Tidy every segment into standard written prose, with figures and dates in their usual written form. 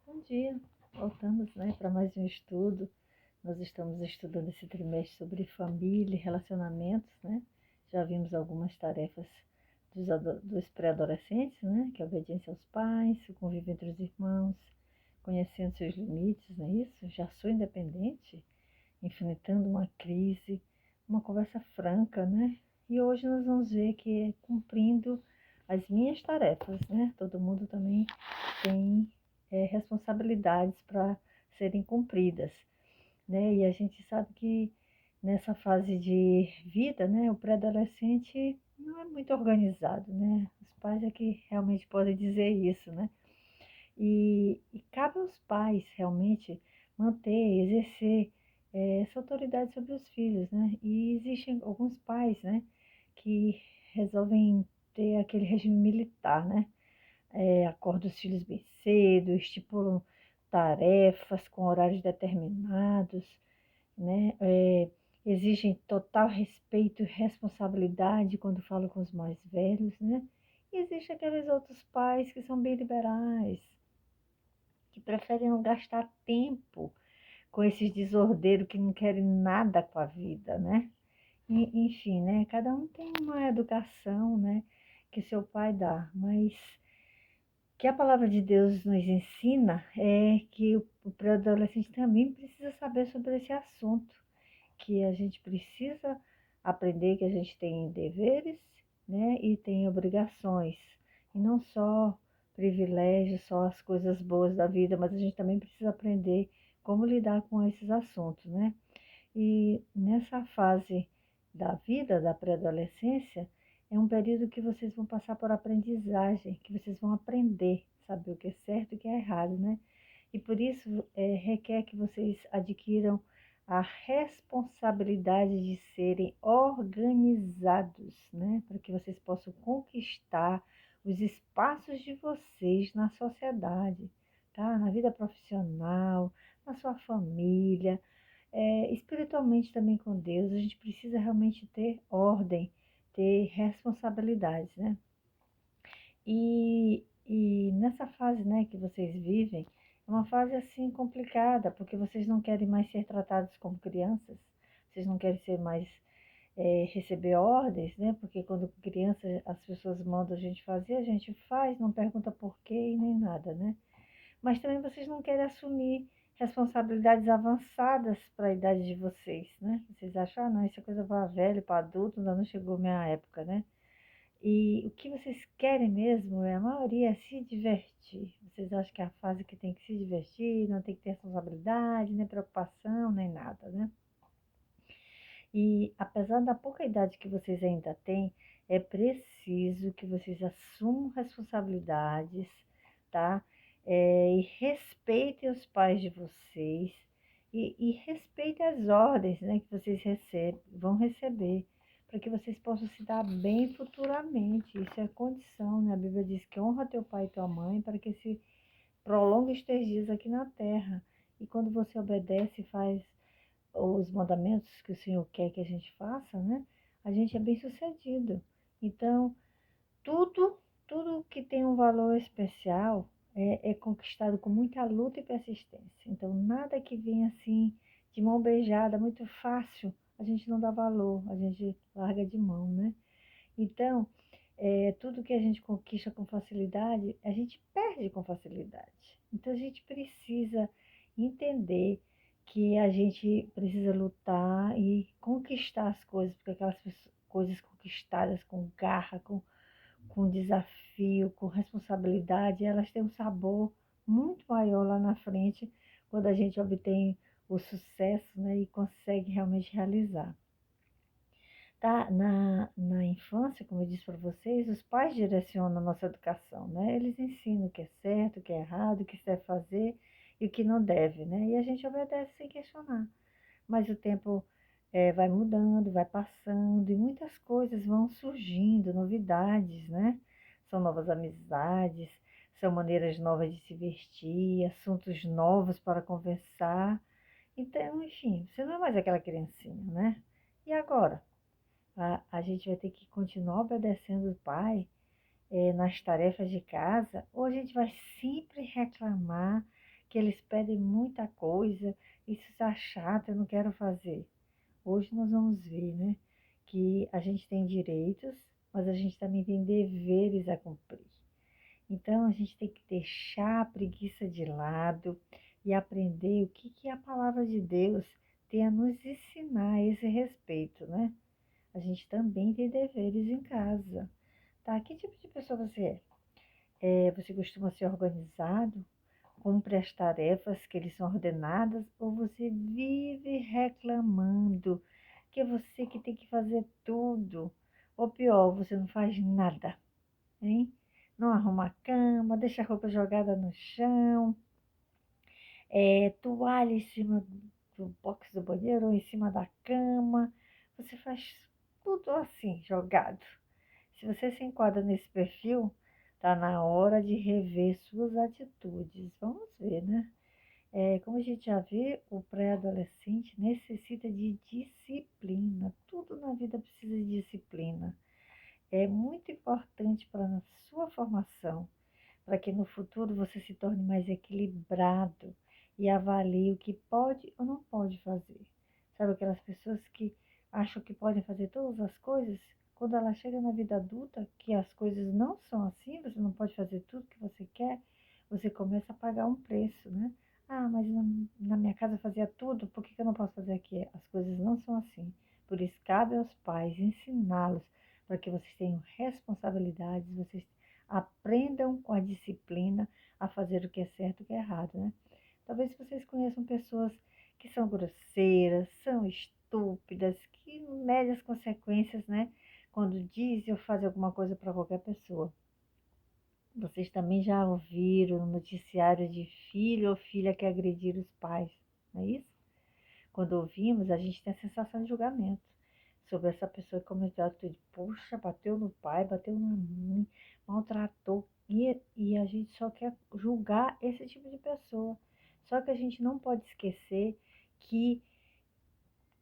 Bom dia, voltamos, para mais um estudo. Nós estamos estudando esse trimestre sobre família e relacionamentos, né? Já vimos algumas tarefas dos pré-adolescentes, né? Que é a obediência aos pais, o convívio entre os irmãos, conhecendo seus limites, não é isso? Já sou independente, enfrentando uma crise, uma conversa franca, né? E hoje nós vamos ver que é cumprindo as minhas tarefas, né? Todo mundo também tem responsabilidades para serem cumpridas, né? E a gente sabe que nessa fase de vida, né, o pré-adolescente não é muito organizado, né? Os pais é que realmente podem dizer isso, né? E cabe aos pais realmente manter, exercer essa autoridade sobre os filhos, né? E existem alguns pais, né, que resolvem ter aquele regime militar, né? Acordam os filhos bem cedo, estipulam tarefas com horários determinados, né? Exigem total respeito e responsabilidade quando falam com os mais velhos, né? E existem aqueles outros pais que são bem liberais, que preferem não gastar tempo com esses desordeiros que não querem nada com a vida, né? Enfim, né? Cada um tem uma educação, né, que seu pai dá, mas que a palavra de Deus nos ensina é que o pré-adolescente também precisa saber sobre esse assunto, que a gente precisa aprender que a gente tem deveres, né, e tem obrigações, e não só privilégios, só as coisas boas da vida, mas a gente também precisa aprender como lidar com esses assuntos, né? E nessa fase da vida, da pré-adolescência, é um período que vocês vão passar por aprendizagem, que vocês vão aprender, saber o que é certo e o que é errado, né? E por isso requer que vocês adquiram a responsabilidade de serem organizados, né? Para que vocês possam conquistar os espaços de vocês na sociedade, tá? Na vida profissional, na sua família, espiritualmente também com Deus. A gente precisa realmente ter ordem, ter responsabilidades, né? E nessa fase, né, que vocês vivem, é uma fase assim complicada, porque vocês não querem mais ser tratados como crianças, vocês não querem ser mais receber ordens, né? Porque quando criança as pessoas mandam a gente fazer, a gente faz, não pergunta por quê e nem nada, né? Mas também vocês não querem assumir responsabilidades avançadas para a idade de vocês, né? Vocês acham, não, isso é coisa para velho, para adulto, ainda não chegou a minha época, né? E o que vocês querem mesmo, a maioria, é se divertir. Vocês acham que é a fase que tem que se divertir, não tem que ter responsabilidade, nem preocupação, nem nada, né? E apesar da pouca idade que vocês ainda têm, é preciso que vocês assumam responsabilidades, tá? E respeitem os pais de vocês e respeitem as ordens, né, que vocês vão receber, para que vocês possam se dar bem futuramente. Isso é condição, né? A Bíblia diz que honra teu pai e tua mãe para que se prolongue os teus dias aqui na terra. E quando você obedece e faz os mandamentos que o Senhor quer que a gente faça, né? A gente é bem sucedido. Então, tudo, tudo que tem um valor especial é conquistado com muita luta e persistência. Então, nada que vem assim de mão beijada, muito fácil, a gente não dá valor, a gente larga de mão, né? Então, tudo que a gente conquista com facilidade, a gente perde com facilidade. Então, a gente precisa entender que a gente precisa lutar e conquistar as coisas, porque aquelas coisas conquistadas com garra, com desafio, com responsabilidade, elas têm um sabor muito maior lá na frente, quando a gente obtém o sucesso, né, e consegue realmente realizar. Tá? Na infância, como eu disse para vocês, os pais direcionam a nossa educação, né? Eles ensinam o que é certo, o que é errado, o que se deve fazer e o que não deve, né? E a gente obedece sem questionar. Mas o tempo vai mudando, vai passando e muitas coisas vão surgindo, novidades, né? São novas amizades, são maneiras novas de se vestir, assuntos novos para conversar. Então, enfim, você não é mais aquela criancinha, né? E agora? A gente vai ter que continuar obedecendo o pai nas tarefas de casa, ou a gente vai sempre reclamar que eles pedem muita coisa, isso está chato, eu não quero fazer. Hoje nós vamos ver, né, que a gente tem direitos, mas a gente também tem deveres a cumprir. Então a gente tem que deixar a preguiça de lado e aprender o que a palavra de Deus tem a nos ensinar a esse respeito, né? A gente também tem deveres em casa, tá? Que tipo de pessoa você é? Você costuma ser organizado? Cumpre as tarefas que lhe são ordenadas? Ou você vive reclamando que é você que tem que fazer tudo? Ou pior, você não faz nada, hein? Não arruma a cama, deixa a roupa jogada no chão, toalha em cima do box do banheiro ou em cima da cama. Você faz tudo assim, jogado. Se você se enquadra nesse perfil, tá na hora de rever suas atitudes. Vamos ver, né? Como a gente já vê, o pré-adolescente necessita de disciplina. Tudo na vida precisa de disciplina. É muito importante para a sua formação, para que no futuro você se torne mais equilibrado e avalie o que pode ou não pode fazer. Sabe aquelas pessoas que acham que podem fazer todas as coisas? Quando ela chega na vida adulta, que as coisas não são assim, você não pode fazer tudo que você quer, você começa a pagar um preço, né? Ah, mas na minha casa eu fazia tudo, por que eu não posso fazer aqui? As coisas não são assim. Por isso, cabe aos pais ensiná-los para que vocês tenham responsabilidades, vocês aprendam com a disciplina a fazer o que é certo e o que é errado, né? Talvez vocês conheçam pessoas que são grosseiras, são estúpidas, que medem as consequências, né? Quando dizem ou fazem alguma coisa para qualquer pessoa. Vocês também já ouviram no noticiário de filho ou filha que agrediram os pais, não é isso? Quando ouvimos, a gente tem a sensação de julgamento sobre essa pessoa que cometeu a atitude. Puxa, bateu no pai, bateu na mãe, maltratou. E a gente só quer julgar esse tipo de pessoa. Só que a gente não pode esquecer que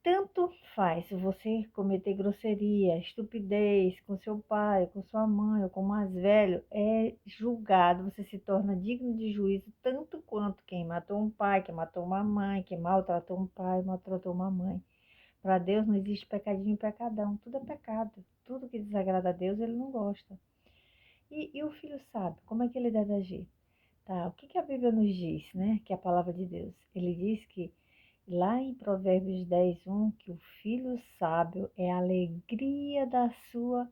tanto faz você cometer grosseria, estupidez com seu pai, com sua mãe ou com o mais velho, é julgado, você se torna digno de juízo tanto quanto quem matou um pai, quem matou uma mãe, quem maltratou um pai, maltratou uma mãe. Para Deus não existe pecadinho e pecadão, tudo é pecado, tudo que desagrada a Deus ele não gosta. E o filho sabe como é que ele deve agir. Tá, o que a Bíblia nos diz, né? Que é a palavra de Deus. Ele diz que lá em Provérbios 10:1, que o filho sábio é a alegria da sua,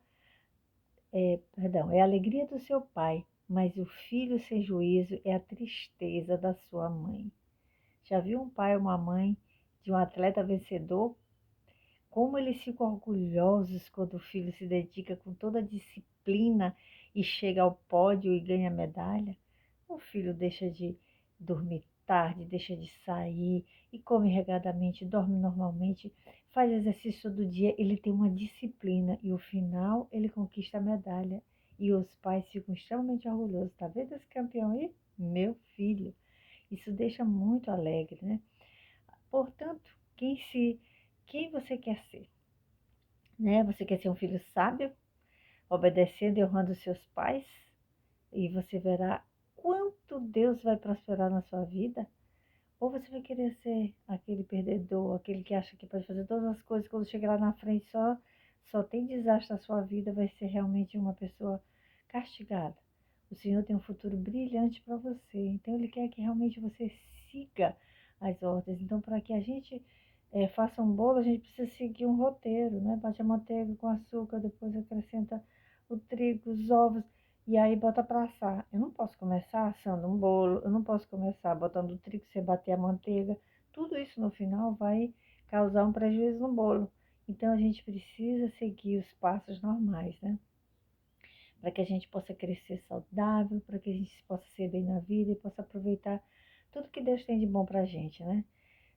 é a alegria do seu pai, mas o filho sem juízo é a tristeza da sua mãe. Já viu um pai ou uma mãe de um atleta vencedor? Como eles ficam orgulhosos quando o filho se dedica com toda a disciplina e chega ao pódio e ganha medalha? O filho deixa de dormir tarde, deixa de sair e come regadamente, dorme normalmente, faz exercício todo dia, ele tem uma disciplina e no final ele conquista a medalha. E os pais ficam extremamente orgulhosos. Tá vendo esse campeão aí? Meu filho. Isso deixa muito alegre, né? Portanto, quem você quer ser? Né? Você quer ser um filho sábio, obedecendo e honrando seus pais? E você verá quanto Deus vai prosperar na sua vida? Ou você vai querer ser aquele perdedor, aquele que acha que pode fazer todas as coisas, quando chegar lá na frente só tem desastre na sua vida, vai ser realmente uma pessoa castigada. O Senhor tem um futuro brilhante para você, então Ele quer que realmente você siga as ordens. Então, para que a gente faça um bolo, a gente precisa seguir um roteiro, né? Bate a manteiga com açúcar, depois acrescenta o trigo, os ovos. E aí bota para assar. Eu não posso começar assando um bolo, eu não posso começar botando o trigo, você bater a manteiga. Tudo isso no final vai causar um prejuízo no bolo. Então a gente precisa seguir os passos normais, né? Para que a gente possa crescer saudável, para que a gente possa ser bem na vida e possa aproveitar tudo que Deus tem de bom para a gente, né?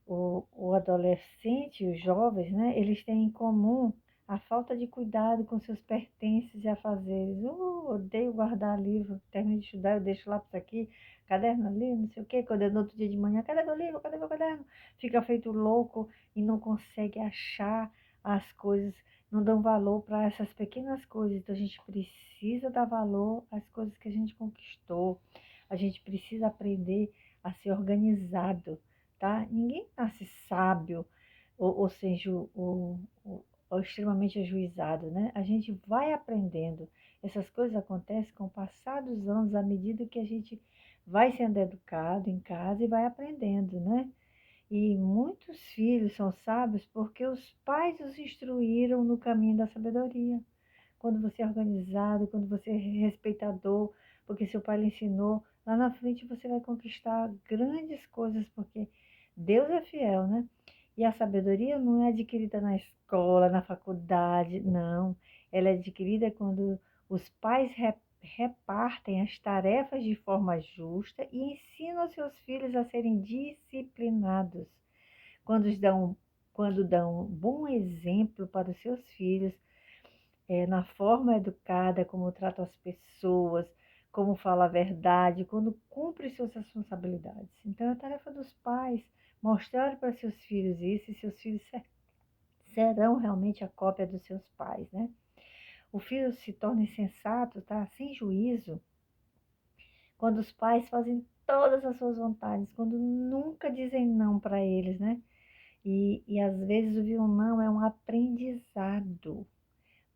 O adolescente, os jovens, né, eles têm em comum a falta de cuidado com seus pertences e afazeres. Odeio guardar livro, termino de estudar, eu deixo lápis aqui, caderno ali, não sei o quê. Quando é no outro dia de manhã, cadê meu livro? Cadê meu caderno? Fica feito louco e não consegue achar as coisas, não dão valor para essas pequenas coisas. Então a gente precisa dar valor às coisas que a gente conquistou. A gente precisa aprender a ser organizado, tá? Ninguém nasce sábio ou seja, ou extremamente ajuizado, né? A gente vai aprendendo. Essas coisas acontecem com o passar dos anos, à medida que a gente vai sendo educado em casa e vai aprendendo, né? E muitos filhos são sábios porque os pais os instruíram no caminho da sabedoria. Quando você é organizado, quando você é respeitador, porque seu pai lhe ensinou, lá na frente você vai conquistar grandes coisas, porque Deus é fiel, né? E a sabedoria não é adquirida na escola, na faculdade, não. Ela é adquirida quando os pais repartem as tarefas de forma justa e ensinam seus filhos a serem disciplinados. Quando dão, quando dão um bom exemplo para os seus filhos, na forma educada, como trata as pessoas, como fala a verdade, quando cumpre suas responsabilidades. Então, é a tarefa dos pais mostrar para seus filhos isso e seus filhos serão realmente a cópia dos seus pais, né? O filho se torna insensato, tá? Sem juízo, quando os pais fazem todas as suas vontades, quando nunca dizem não para eles, né? E às vezes ouvir um não é um aprendizado.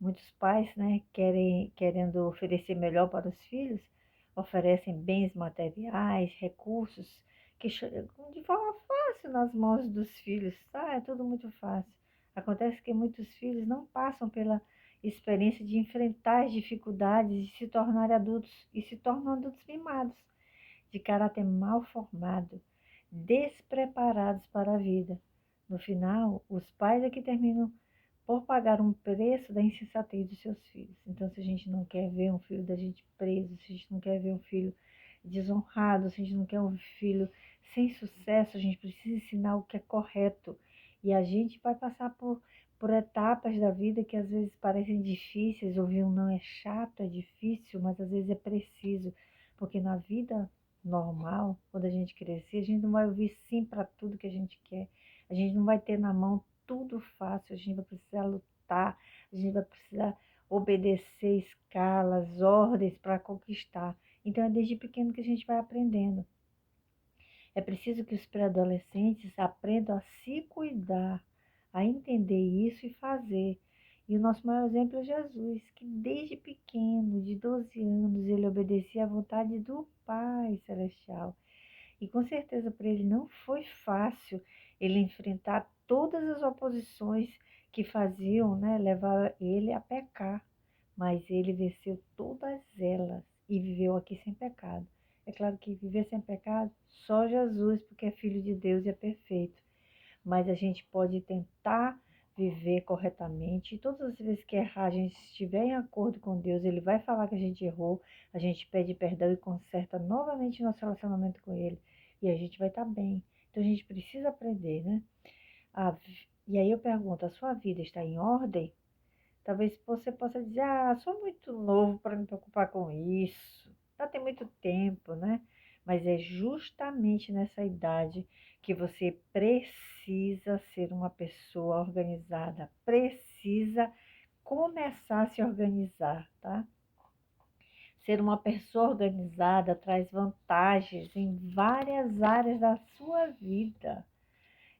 Muitos pais, né, querendo oferecer melhor para os filhos, oferecem bens materiais, recursos, que de forma fácil nas mãos dos filhos, tá? É tudo muito fácil. Acontece que muitos filhos não passam pela experiência de enfrentar as dificuldades de se tornar adultos e se tornam adultos mimados, de caráter mal formado, despreparados para a vida. No final, os pais é que terminam por pagar um preço da insensatez dos seus filhos. Então, se a gente não quer ver um filho da gente preso, se a gente não quer ver um filho desonrado, se a gente não quer um filho sem sucesso, a gente precisa ensinar o que é correto. E a gente vai passar por etapas da vida que às vezes parecem difíceis, ouvir um não é chato, é difícil, mas às vezes é preciso, porque na vida normal, quando a gente crescer, a gente não vai ouvir sim para tudo que a gente quer. A gente não vai ter na mão tudo fácil, a gente vai precisar lutar, a gente vai precisar obedecer escalas, ordens para conquistar. Então é desde pequeno que a gente vai aprendendo. É preciso que os pré-adolescentes aprendam a se cuidar, a entender isso e fazer. E o nosso maior exemplo é Jesus, que desde pequeno, de 12 anos, ele obedecia à vontade do Pai Celestial. E com certeza para ele não foi fácil ele enfrentar todas as oposições que faziam, né, levar ele a pecar, mas ele venceu todas elas e viveu aqui sem pecado. É claro que viver sem pecado, só Jesus, porque é filho de Deus e é perfeito. Mas a gente pode tentar viver corretamente. E todas as vezes que errar, a gente estiver em acordo com Deus, Ele vai falar que a gente errou, a gente pede perdão e conserta novamente nosso relacionamento com Ele. E a gente vai estar bem. Então a gente precisa aprender, né? E aí eu pergunto, a sua vida está em ordem? Talvez você possa dizer, sou muito novo para me preocupar com isso. Já tem muito tempo, né? Mas é justamente nessa idade que você precisa ser uma pessoa organizada, precisa começar a se organizar, tá? Ser uma pessoa organizada traz vantagens em várias áreas da sua vida.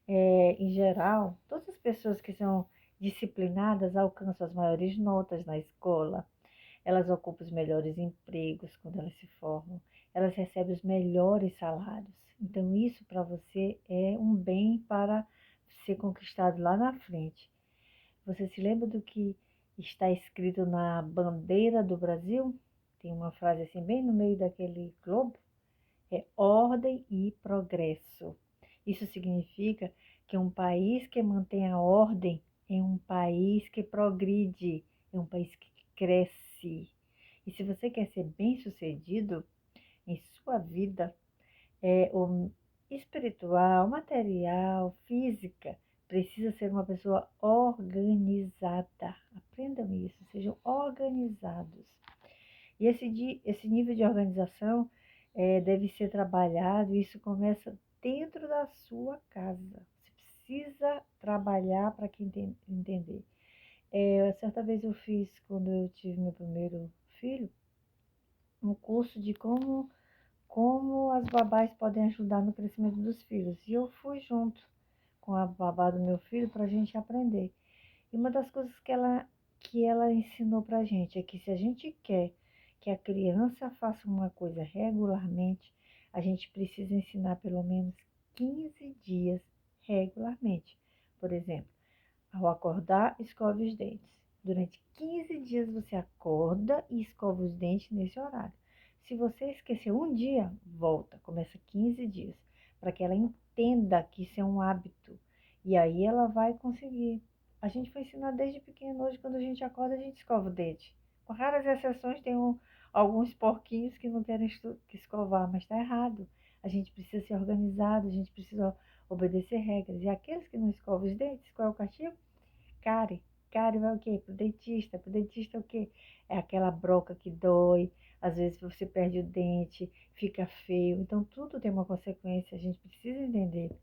Em geral, todas as pessoas que são disciplinadas alcançam as maiores notas na escola, elas ocupam os melhores empregos quando elas se formam, elas recebem os melhores salários. Então, isso para você é um bem para ser conquistado lá na frente. Você se lembra do que está escrito na bandeira do Brasil? Tem uma frase assim, bem no meio daquele globo: é ordem e progresso. Isso significa que um país que mantém a ordem é um país que progride, é um país que cresce. E se você quer ser bem-sucedido em sua vida, o espiritual, material, física, precisa ser uma pessoa organizada. Aprendam isso, sejam organizados. E esse nível de organização deve ser trabalhado, e isso começa dentro da sua casa. Você precisa trabalhar para que entender. Certa vez eu fiz, quando eu tive meu primeiro filho, um curso de como como as babás podem ajudar no crescimento dos filhos. E eu fui junto com a babá do meu filho para a gente aprender. E uma das coisas que ela ensinou para a gente é que se a gente quer que a criança faça uma coisa regularmente, a gente precisa ensinar pelo menos 15 dias regularmente. Por exemplo, ao acordar, escove os dentes. Durante 15 dias você acorda e escova os dentes nesse horário. Se você esqueceu um dia, volta, começa 15 dias, para que ela entenda que isso é um hábito. E aí ela vai conseguir. A gente foi ensinar desde pequeno, hoje quando a gente acorda, a gente escova o dente. Com raras exceções, tem alguns porquinhos que não querem que escovar, mas está errado. A gente precisa ser organizado, a gente precisa obedecer regras. E aqueles que não escovam os dentes, qual é o castigo? Cárie. Cárie vai o quê? Pro dentista. Pro dentista é o quê? É aquela broca que dói, às vezes você perde o dente, fica feio. Então tudo tem uma consequência, a gente precisa entender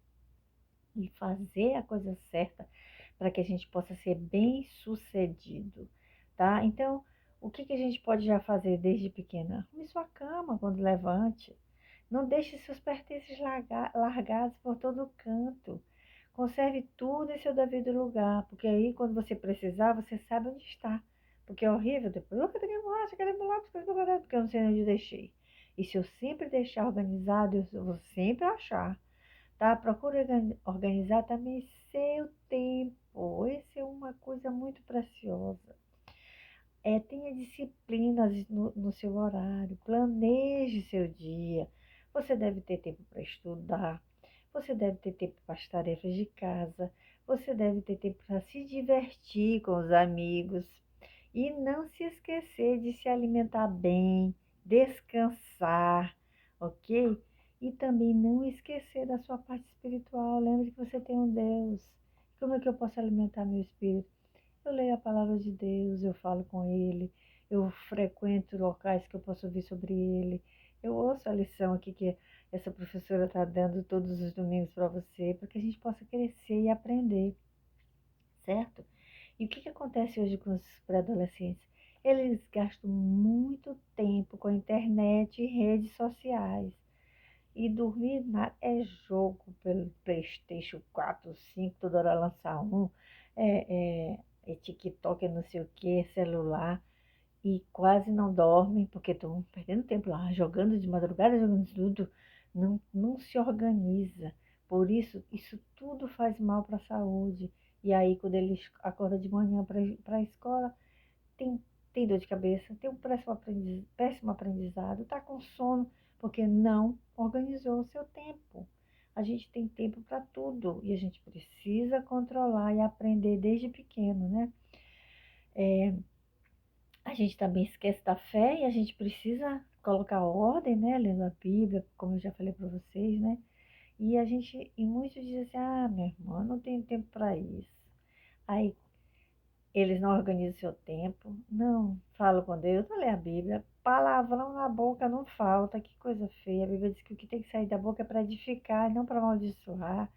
e fazer a coisa certa para que a gente possa ser bem sucedido, tá? Então, o que a gente pode já fazer desde pequena? Arrume sua cama quando levante. Não deixe seus pertences largados por todo canto. Conserve tudo em seu devido lugar, porque aí quando você precisar, você sabe onde está. Porque é horrível depois, cadê minha borracha, cadê meu lápis, cadê meu caderno? Porque eu não sei onde deixei. E se eu sempre deixar organizado, eu vou sempre achar, tá? Procure organizar também seu tempo. Essa é uma coisa muito preciosa. Tenha disciplinas no seu horário, planeje seu dia. Você deve ter tempo para estudar, você deve ter tempo para as tarefas de casa, você deve ter tempo para se divertir com os amigos e não se esquecer de se alimentar bem, descansar, ok? E também não esquecer da sua parte espiritual. Lembre que você tem um Deus. Como é que eu posso alimentar meu espírito? Eu leio a palavra de Deus, eu falo com Ele, eu frequento locais que eu posso ouvir sobre Ele. Eu ouço a lição aqui que essa professora está dando todos os domingos para você, para que a gente possa crescer e aprender, certo? E o que acontece hoje com os pré-adolescentes? Eles gastam muito tempo com a internet e redes sociais. E dormir é jogo pelo PlayStation 4, 5, toda hora lançar um. TikTok, não sei o que, celular. E quase não dormem, porque estão perdendo tempo lá, jogando de madrugada, jogando tudo. Não se organiza. Por isso tudo faz mal para a saúde. E aí, quando eles acordam de manhã para a escola, tem, tem dor de cabeça, tem um péssimo aprendizado, está com sono, porque não organizou o seu tempo. A gente tem tempo para tudo e a gente precisa controlar e aprender desde pequeno, né? A gente também esquece da fé e a gente precisa colocar ordem, né? Lendo a Bíblia, como eu já falei para vocês, né? E muitos dizem assim, meu irmão, eu não tenho tempo para isso. Aí eles não organizam seu tempo, não falam com Deus, não lê a Bíblia, palavrão na boca não falta, que coisa feia. A Bíblia diz que o que tem que sair da boca é para edificar, não para amaldiçoar,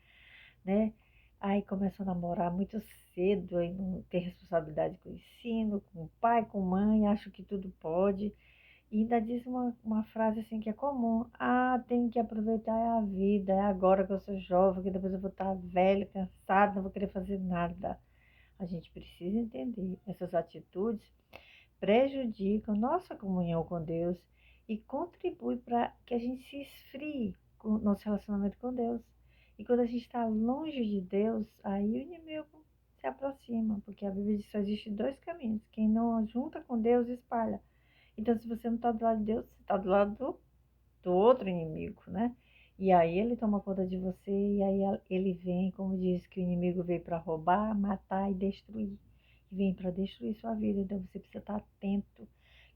né? Aí começam a namorar muito cedo, aí não tem responsabilidade com o ensino, com o pai, com a mãe, acham que tudo pode. E ainda diz uma frase assim que é comum, tem que aproveitar a vida, é agora que eu sou jovem, que depois eu vou estar velho, cansado, não vou querer fazer nada. A gente precisa entender essas atitudes prejudicam nossa comunhão com Deus e contribuem para que a gente se esfrie com o nosso relacionamento com Deus. E quando a gente está longe de Deus, aí o inimigo se aproxima, porque a Bíblia diz que só existe dois caminhos. Quem não junta com Deus, espalha. Então, se você não está do lado de Deus, você está do lado do outro inimigo, né? E aí ele toma conta de você e aí ele vem, como diz que o inimigo veio para roubar, matar e destruir. E vem para destruir sua vida. Então você precisa estar atento,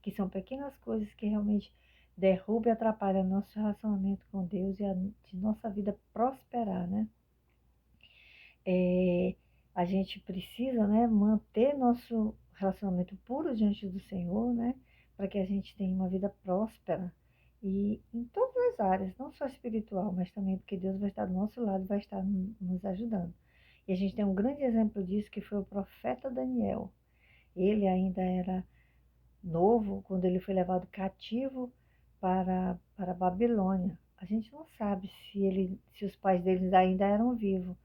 que são pequenas coisas que realmente derrubam e atrapalham nosso relacionamento com Deus e de nossa vida prosperar, né? É, a gente precisa, né, manter nosso relacionamento puro diante do Senhor, né, para que a gente tenha uma vida próspera e em todas as áreas, não só espiritual, mas também porque Deus vai estar do nosso lado, vai estar nos ajudando. E a gente tem um grande exemplo disso que foi o profeta Daniel. Ele ainda era novo quando ele foi levado cativo para a Babilônia. A gente não sabe se os pais deles ainda eram vivos,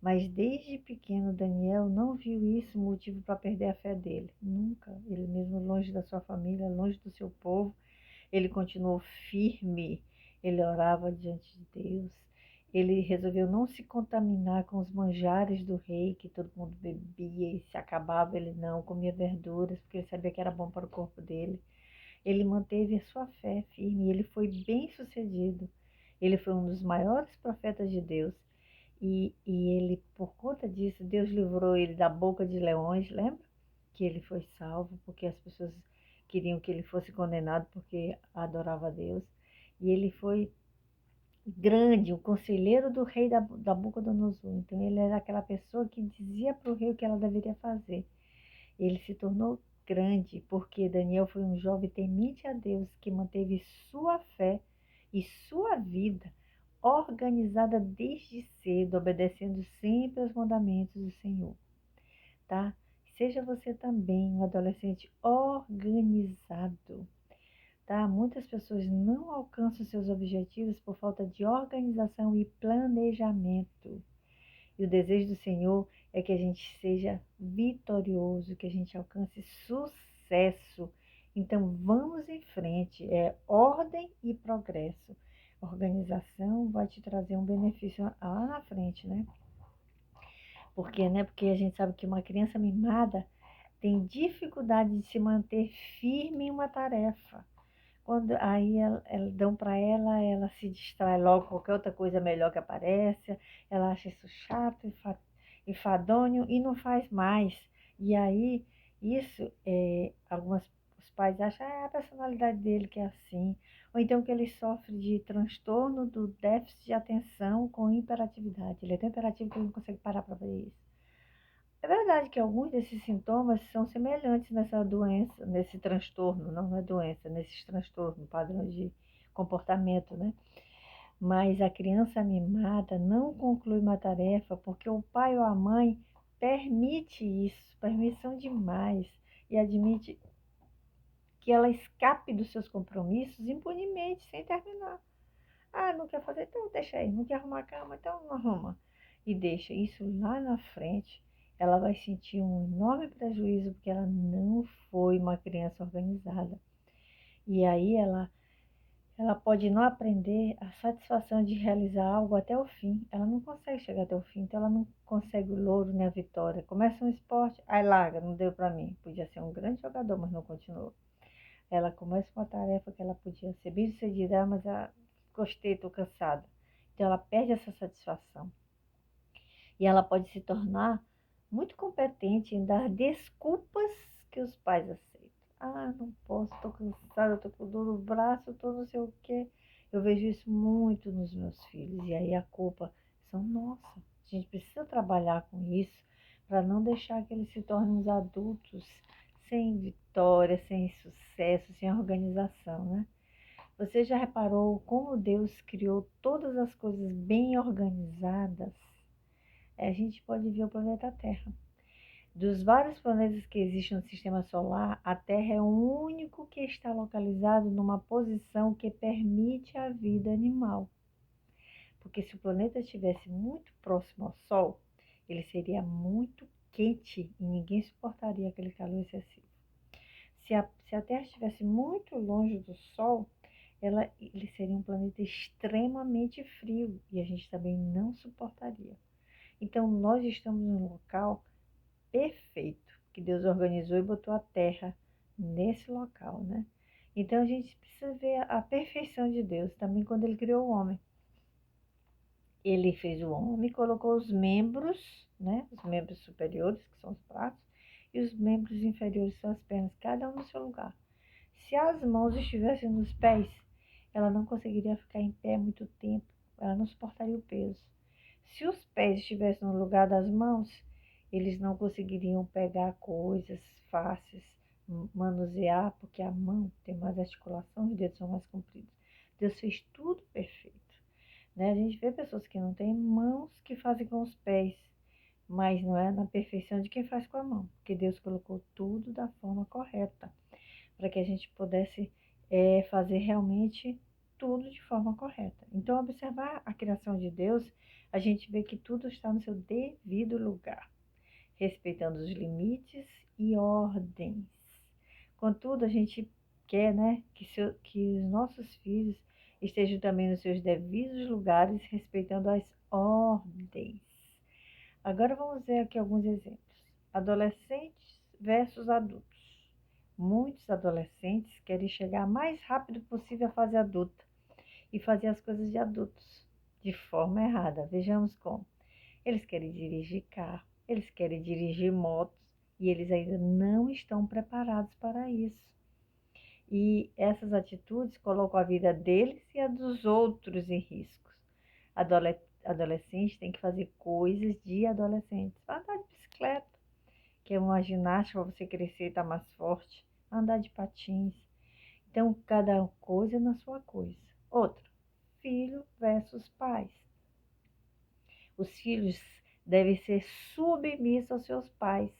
mas desde pequeno Daniel não viu isso motivo para perder a fé dele. Nunca. Ele mesmo longe da sua família, longe do seu povo, ele continuou firme. Ele orava diante de Deus. Ele resolveu não se contaminar com os manjares do rei, que todo mundo bebia e se acabava. Ele não comia verduras, porque ele sabia que era bom para o corpo dele. Ele manteve a sua fé firme e ele foi bem sucedido. Ele foi um dos maiores profetas de Deus. E ele, por conta disso, Deus livrou ele da boca de leões, lembra? Que ele foi salvo, porque as pessoas queriam que ele fosse condenado porque adorava a Deus. E ele foi grande, o conselheiro do rei da Nabucodonosor. Então ele era aquela pessoa que dizia para o rei o que ela deveria fazer. Ele se tornou grande porque Daniel foi um jovem temente a Deus que manteve sua fé e sua vida organizada desde cedo, obedecendo sempre aos mandamentos do Senhor, tá? Seja você também um adolescente organizado, tá? Muitas pessoas não alcançam seus objetivos por falta de organização e planejamento. E o desejo do Senhor é que a gente seja vitorioso, que a gente alcance sucesso. Então vamos em frente, é ordem e progresso. Organização vai te trazer um benefício lá na frente, né? Porque a gente sabe que uma criança mimada tem dificuldade de se manter firme em uma tarefa. Quando aí dão para ela, ela se distrai logo, qualquer outra coisa melhor que aparece, ela acha isso chato, enfadonho e não faz mais. E aí, isso, os pais acham, a personalidade dele que é assim. Ou então que ele sofre de transtorno do déficit de atenção com hiperatividade. Ele é tão hiperativo que ele não consegue parar para ver isso. É verdade que alguns desses sintomas são semelhantes nessa doença, nesse transtorno, não é doença, nesses transtornos, padrões de comportamento, né? Mas a criança mimada não conclui uma tarefa porque o pai ou a mãe permite isso, permissão demais, e admite que ela escape dos seus compromissos impunemente, sem terminar. Ah, não quer fazer? Então deixa aí. Não quer arrumar a cama? Então não arruma. E deixa. Isso lá na frente, ela vai sentir um enorme prejuízo porque ela não foi uma criança organizada. E aí ela pode não aprender a satisfação de realizar algo até o fim. Ela não consegue chegar até o fim, então ela não consegue o louro nem a vitória. Começa um esporte, aí larga, não deu para mim. Podia ser um grande jogador, mas não continuou. Ela começa uma tarefa que ela podia ser bem sucedida, mas gostei, estou cansada. Então ela perde essa satisfação. E ela pode se tornar muito competente em dar desculpas que os pais aceitam. Ah, não posso, estou cansada, estou com dor no braço, estou não sei o quê. Eu vejo isso muito nos meus filhos. E aí a culpa são nossa. A gente precisa trabalhar com isso para não deixar que eles se tornem uns adultos sem vitória, sem sucesso, sem organização, né? Você já reparou como Deus criou todas as coisas bem organizadas? A gente pode ver o planeta Terra. Dos vários planetas que existem no sistema solar, a Terra é o único que está localizado numa posição que permite a vida animal. Porque se o planeta estivesse muito próximo ao Sol, ele seria muito quente e ninguém suportaria aquele calor excessivo. Se a Terra estivesse muito longe do Sol, ele seria um planeta extremamente frio e a gente também não suportaria. Então, nós estamos num local perfeito, que Deus organizou e botou a Terra nesse local, né? Então, a gente precisa ver a perfeição de Deus também quando Ele criou o homem. Ele fez o homem, colocou os membros, né? Os membros superiores, que são os braços, e os membros inferiores, que são as pernas, cada um no seu lugar. Se as mãos estivessem nos pés, ela não conseguiria ficar em pé muito tempo, ela não suportaria o peso. Se os pés estivessem no lugar das mãos, eles não conseguiriam pegar coisas fáceis, manusear, porque a mão tem mais articulação, os dedos são mais compridos. Deus fez tudo perfeito, né? A gente vê pessoas que não têm mãos que fazem com os pés, mas não é na perfeição de quem faz com a mão, porque Deus colocou tudo da forma correta, para que a gente pudesse é fazer realmente tudo de forma correta. Então, observar a criação de Deus, a gente vê que tudo está no seu devido lugar, respeitando os limites e ordens. Contudo, a gente quer, né, que os nossos filhos estejam também nos seus devidos lugares, respeitando as ordens. Agora vamos ver aqui alguns exemplos. Adolescentes versus adultos. Muitos adolescentes querem chegar o mais rápido possível à fase adulta e fazer as coisas de adultos de forma errada. Vejamos como. Eles querem dirigir carro, eles querem dirigir motos e eles ainda não estão preparados para isso. E essas atitudes colocam a vida deles e a dos outros em riscos. Adolescentes têm que fazer coisas de adolescentes. Andar de bicicleta, que é uma ginástica para você crescer e estar mais forte. Andar de patins. Então, cada coisa na sua coisa. Outra, filho versus pais. Os filhos devem ser submissos aos seus pais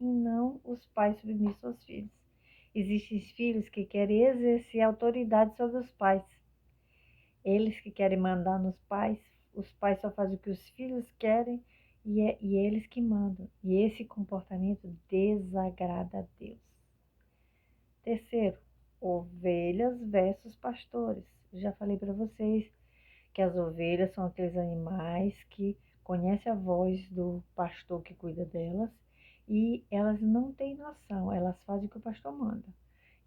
e não os pais submissos aos filhos. Existem filhos que querem exercer autoridade sobre os pais. Eles que querem mandar nos pais, os pais só fazem o que os filhos querem e eles que mandam. E esse comportamento desagrada a Deus. Terceiro, ovelhas versus pastores. Eu já falei para vocês que as ovelhas são aqueles animais que conhecem a voz do pastor que cuida delas e elas não têm noção, elas fazem o que o pastor manda.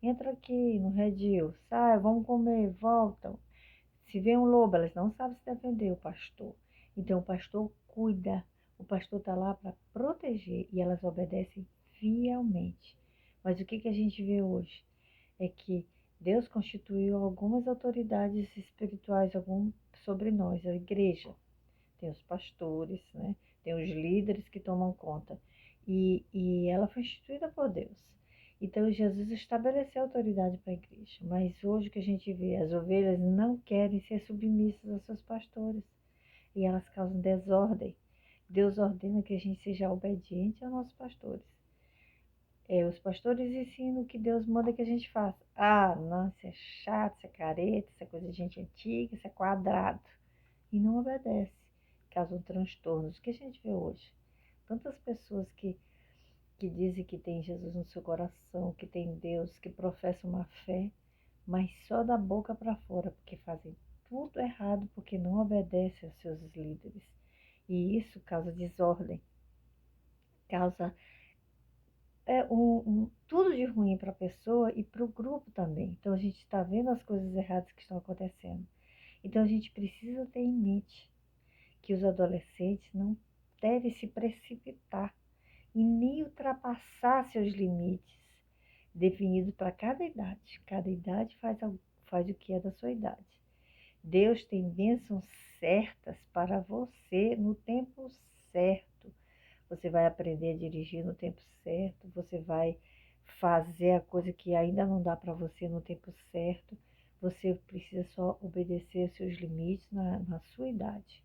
Entra aqui no redil, sai, vamos comer, voltam. Se vê um lobo, elas não sabem se defender o pastor. Então o pastor cuida, o pastor está lá para proteger e elas obedecem fielmente. Mas o que a gente vê hoje? É que Deus constituiu algumas autoridades espirituais sobre nós, a igreja. Tem os pastores, né? Tem os líderes que tomam conta. E ela foi instituída por Deus. Então Jesus estabeleceu autoridade para a igreja. Mas hoje o que a gente vê, as ovelhas não querem ser submissas aos seus pastores. E elas causam desordem. Deus ordena que a gente seja obediente aos nossos pastores. Os pastores ensinam o que Deus manda que a gente faça. Ah, não, isso é chato, isso é careta, isso é coisa de gente antiga, isso é quadrado. E não obedece. Causam transtornos. O que a gente vê hoje? Tantas pessoas que dizem que tem Jesus no seu coração, que tem Deus, que professam uma fé, mas só da boca para fora, porque fazem tudo errado, porque não obedecem aos seus líderes. E isso causa desordem, causa tudo de ruim para a pessoa e para o grupo também. Então a gente está vendo as coisas erradas que estão acontecendo. Então a gente precisa ter em mente que os adolescentes não devem se precipitar e nem ultrapassar seus limites definidos para cada idade. Cada idade faz o que é da sua idade. Deus tem bênçãos certas para você no tempo certo. Você vai aprender a dirigir no tempo certo, você vai fazer a coisa que ainda não dá para você no tempo certo. Você precisa só obedecer aos seus limites na sua idade,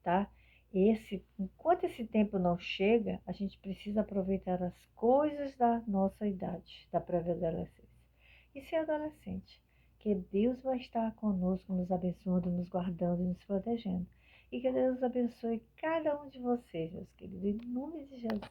tá? Enquanto esse tempo não chega, a gente precisa aproveitar as coisas da nossa idade, da pré-adolescência. E ser adolescente, que Deus vai estar conosco, nos abençoando, nos guardando e nos protegendo. E que Deus abençoe cada um de vocês, meus queridos, em nome de Jesus.